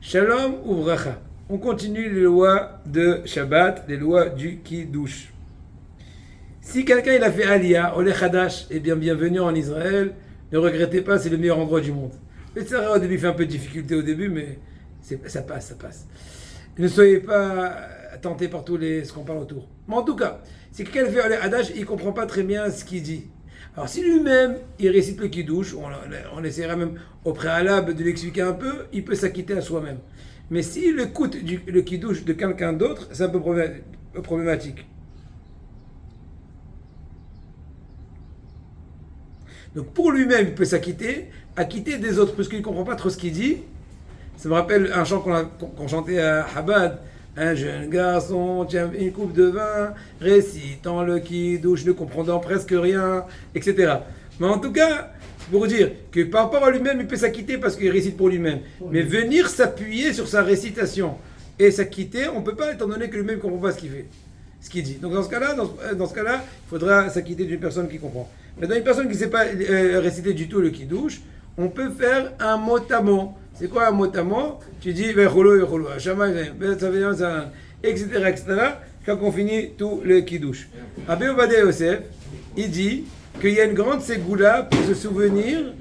Shalom ou bracha. On continue les lois de Shabbat, les lois du Kiddush. Si quelqu'un il a fait Aliyah, Oleh Hadash, eh bien bienvenue en Israël, ne regrettez pas, c'est le meilleur endroit du monde. Le Tzara au début fait un peu de difficulté au début, mais ça passe. Ne soyez pas tentés par ce qu'on parle autour. Mais en tout cas, si quelqu'un fait Oleh Hadash, il ne comprend pas très bien ce qu'il dit. Alors si lui-même, il récite le Kiddush, on essaiera même au préalable de l'expliquer un peu, il peut s'acquitter à soi-même. Mais s'il écoute le Kiddush de quelqu'un d'autre, c'est un peu problématique. Donc pour lui-même, il peut acquitter des autres, parce qu'il ne comprend pas trop ce qu'il dit. Ça me rappelle un chant qu'on chantait à Chabad. Un jeune garçon tient une coupe de vin, récitant le Kiddush, ne comprenant presque rien, etc. Mais en tout cas, c'est pour dire que par rapport à lui-même, il peut s'acquitter parce qu'il récite pour lui-même. Mais venir s'appuyer sur sa récitation et s'acquitter, on ne peut pas, étant donné que lui-même ne comprend pas ce qu'il dit. Donc dans ce cas-là, il faudra s'acquitter d'une personne qui comprend. Maintenant, une personne qui ne sait pas réciter du tout le Kiddush, on peut faire un mot à mot. C'est quoi un mot à mot? Tu dis etc. Quand on finit tout le Kiddush. Rabbi Ovadia Yosef, il dit qu'il y a une grande ségoula pour se souvenir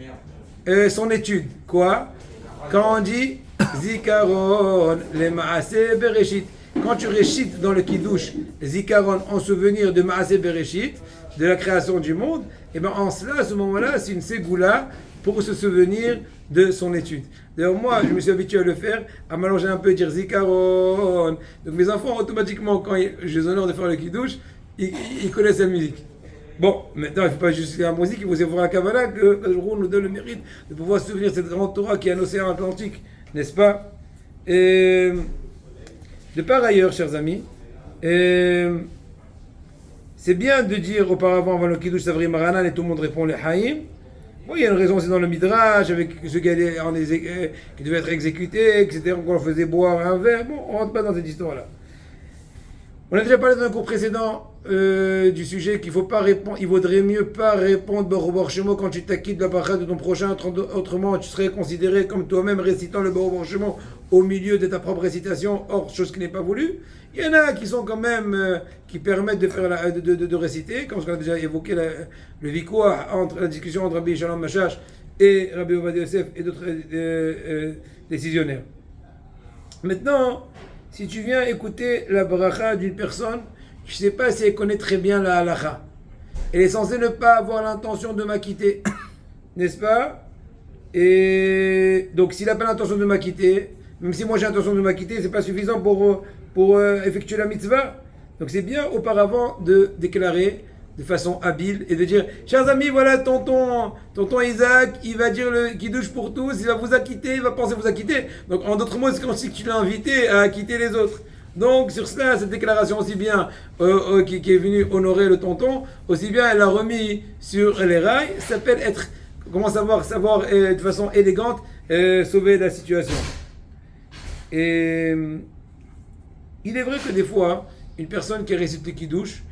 son étude. Quoi? Quand on dit Zikaron le Maaseh Bereshit. Quand tu récites dans le Kiddush Zikaron en souvenir de Maaseh Bereshit, de la création du monde, et bien en cela, à ce moment-là, c'est une ségoula pour se souvenir de son étude. D'ailleurs, moi, je me suis habitué à le faire, à m'allonger un peu et dire Zikaron. Donc mes enfants, automatiquement, quand j'ai l'honneur de faire le Kiddush, ils connaissent la musique. Bon, maintenant, il ne faut pas juste la musique, il faut savoir la Kabbalah, que le jour nous donne le mérite de pouvoir se souvenir de cette grande Torah qui est un océan Atlantique, n'est-ce pas? Et de par ailleurs, chers amis, c'est bien de dire auparavant, avant le Kiddush Savri Maranan, et tout le monde répond les Haïm. Bon, il y a une raison aussi dans le Midrash, avec ceux qui devaient être exécutés, etc., qu'on leur faisait boire un verre. Bon, on ne rentre pas dans cette histoire-là. On a déjà parlé dans un cours précédent du sujet qu'il faut pas répondre, il vaudrait mieux pas répondre Baruch Shemo quand tu t'acquittes de la bracha de ton prochain, autrement tu serais considéré comme toi-même récitant le Baruch Shemo au milieu de ta propre récitation, or chose qui n'est pas voulue. Il y en a qui sont quand même qui permettent de faire de réciter, comme ce qu'on a déjà évoqué le vikouah entre la discussion entre Rabbi Shalom Mashash et Rabbi Ovadia Yosef et d'autres décisionnaires. Maintenant, si tu viens écouter la bracha d'une personne, je ne sais pas si elle connaît très bien la halacha. Elle est censée ne pas avoir l'intention de m'acquitter, n'est-ce pas? Et donc, s'il n'a pas l'intention de m'acquitter, même si moi j'ai l'intention de m'acquitter, c'est pas suffisant pour effectuer la mitzvah. Donc, c'est bien auparavant de déclarer de façon habile et de dire, chers amis, voilà tonton Isaac, il va dire le Kiddush pour tous, il va vous acquitter, il va penser vous acquitter. Donc en d'autres mots, c'est comme si tu l'as invité à acquitter les autres. Donc sur cela, cette déclaration aussi bien qui est venue honorer le tonton, aussi bien elle l'a remis sur les rails, ça s'appelle être, comment savoir de façon élégante sauver la situation. Et il est vrai que des fois, une personne qui récite le Kiddush,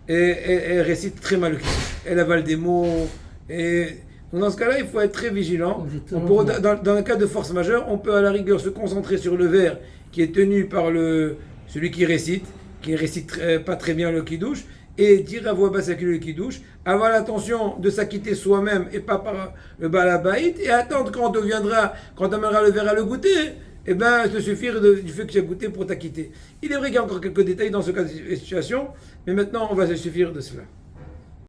elle récite très mal le Kiddush. Elle avale des mots. Donc dans ce cas-là, il faut être très vigilant. Dans un cas de force majeure, on peut à la rigueur se concentrer sur le vers qui est tenu par celui qui récite pas très bien le Kiddush, et dire à voix basse le Kiddush, avoir l'intention de s'acquitter soi-même et pas par le Baal Habayit, et attendre quand on amènera le verre à le goûter, eh bien, te suffire du fait que tu as goûté pour t'acquitter. Il est vrai qu'il y a encore quelques détails dans ce cas de situation, mais maintenant, on va se suffire de cela.